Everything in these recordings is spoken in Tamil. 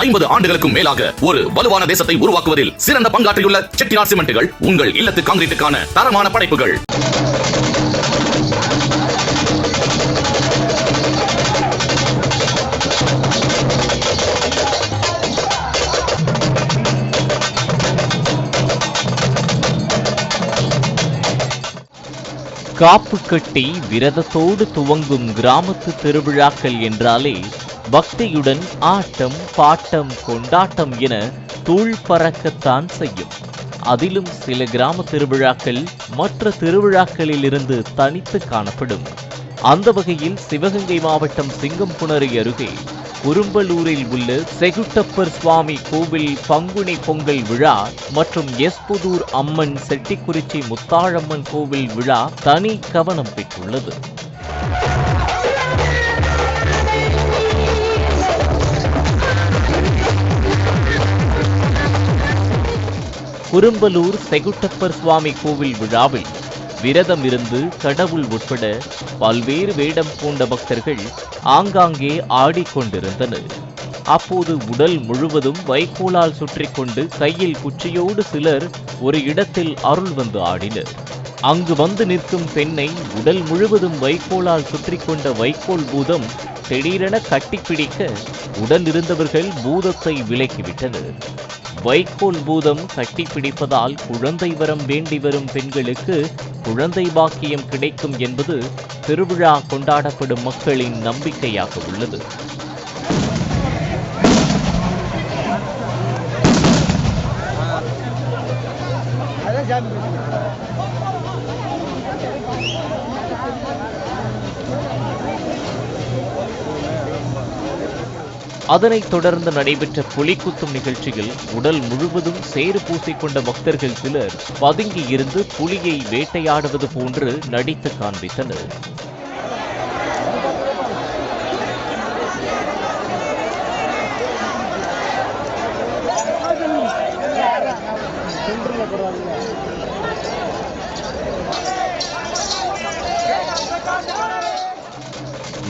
50 ஆண்டுகளுக்கும் மேலாக ஒரு வலுவான தேசத்தை உருவாக்குவதில் சிறந்த பங்காற்றியுள்ள செட்டிநாட் சிமெண்ட்டுகள் உங்கள் இல்லத்து கான்கிரீட்டுக்கான தரமான படைப்புகள். காப்பு கட்டி விரதத்தோடு துவங்கும் கிராமத்து திருவிழாக்கள் என்றாலே பக்தியுடன் ஆட்டம் பாட்டம் கொண்டாட்டம் என தூள் பறக்கத்தான் செய்யும். அதிலும் சில கிராம திருவிழாக்கள் மற்ற திருவிழாக்களில் இருந்து தனித்து காணப்படும். அந்த வகையில் சிவகங்கை மாவட்டம் சிங்கம்புணரி அருகே குரும்பலூரில் உள்ள செகுட்டப்பர் சுவாமி கோவில் பங்குனி பொங்கல் விழா மற்றும் எஸ்புதூர் அம்மன் செட்டிக்குறிச்சி முத்தாழம்மன் கோவில் விழா தனி கவனம் பெற்றுள்ளது. குரும்பலூர் செகுட்டப்பர் சுவாமி கோவில் விழாவில் விரதம் இருந்து கடவுள் உட்பட பல்வேறு வேடம் பூண்ட பக்தர்கள் ஆங்காங்கே ஆடிக்கொண்டிருந்தனர். அப்போது உடல் முழுவதும் வைக்கோலால் சுற்றி கொண்டு கையில் குச்சியோடு சிலர் ஒரு இடத்தில் அருள் வந்து ஆடினர். அங்கு வந்து நிற்கும் பெண்ணை உடல் முழுவதும் வைக்கோலால் சுற்றி கொண்ட வைக்கோல் பூதம் திடீரென கட்டிப்பிடிக்க உடன் இருந்தவர்கள் பூதத்தை விலக்கிவிட்டனர். வைக்கோல் பூதம் கட்டிப்பிடிப்பதால் குழந்தை வரம் வேண்டி வரும் பெண்களுக்கு குழந்தை பாக்கியம் கிடைக்கும் என்பது திருவிழா கொண்டாடப்படும் மக்களின் நம்பிக்கையாக உள்ளது. அதனைத் தொடர்ந்து நடைபெற்ற புலிக்குத்தும் நிகழ்ச்சியில் உடல் முழுவதும் சேறு பூசிக்கொண்ட பக்தர்கள் சிலர் பதுங்கி இருந்து புலியை வேட்டையாடுவது போன்று நடித்து காண்பித்தனர்.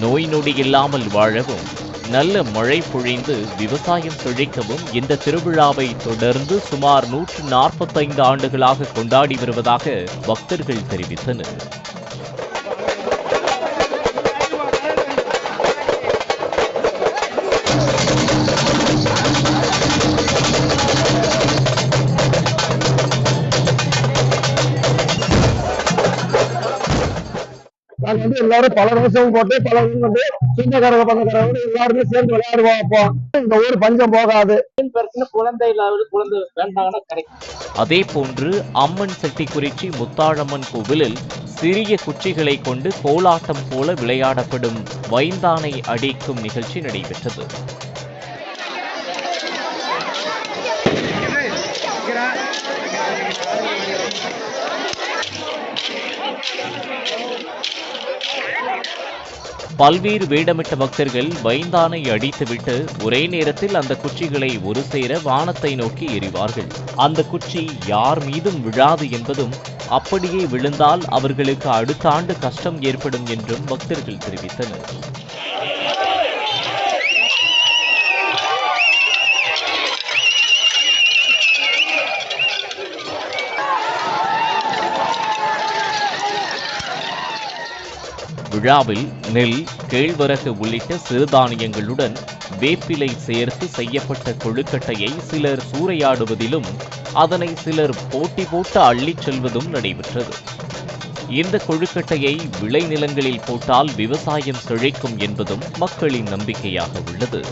நோய் நொடி இல்லாமல் வாழவும் நல்ல மழை பொழிந்து விவசாயம் செழிக்கவும் இந்த திருவிழாவை தொடர்ந்து சுமார் 145 ஆண்டுகளாக கொண்டாடி வருவதாக பக்தர்கள் தெரிவித்தனர். எல்லாரும் பல ரோசம் போட்டு பல சொந்தக்காரங்க பந்தக்காரங்க எல்லாருமே சேர்ந்து விளையாடுவோம். அப்போ இந்த ஊர் பஞ்சம் போகாது. குழந்தை இல்லாத குழந்தை வேண்டாங்கன்னா கிடைக்கும். அதே போன்று அம்மன் செட்டிக்குறிச்சி முத்தாழம்மன் கோவிலில் சிறிய குச்சிகளை கொண்டு கோலாட்டம் போல விளையாடப்படும் வைந்தானை அடிக்கும் நிகழ்ச்சி நடைபெற்றது. பல்வேறு வேடமிட்ட பக்தர்கள் வைந்தானை அடித்துவிட்டு ஒரே நேரத்தில் அந்த குச்சிகளை ஒரு சேர வானத்தை நோக்கி எறிவார்கள். அந்த குச்சி யார் மீதும் விழாது என்பதும் அப்படியே விழுந்தால் அவர்களுக்கு அடுத்த ஆண்டு கஷ்டம் ஏற்படும் என்றும் பக்தர்கள் தெரிவித்தனர். விழாவில் நெல், கேழ்வரகு உள்ளிட்ட சிறுதானியங்களுடன் வேப்பிலை சேர்த்து செய்யப்பட்ட கொழுக்கட்டையை சிலர் சூறையாடுவதிலும் அதனை சிலர் போட்டி போட்டு அள்ளிச் செல்வதும் நடைபெற்றது. இந்த கொழுக்கட்டையை விளைநிலங்களில் போட்டால் விவசாயம் செழிக்கும் என்பதும் மக்களின் நம்பிக்கையாக உள்ளது.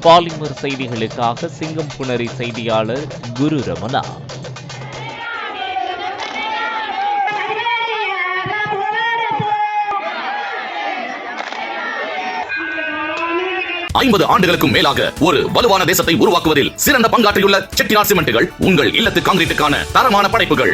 பாலிமர் செய்திகளுக்காக சிங்கம்புணரி செய்தியாளர் குரு ரமணா. 50 ஆண்டுகளுக்கும் மேலாக ஒரு வலுவான தேசத்தை உருவாக்குவதில் சிறந்த பங்காற்றியுள்ள செட்டிநாட் சிமெண்ட்டுகள் உங்கள் இல்லத்து கான்கிரீட்டுக்கான தரமான படைப்புகள்.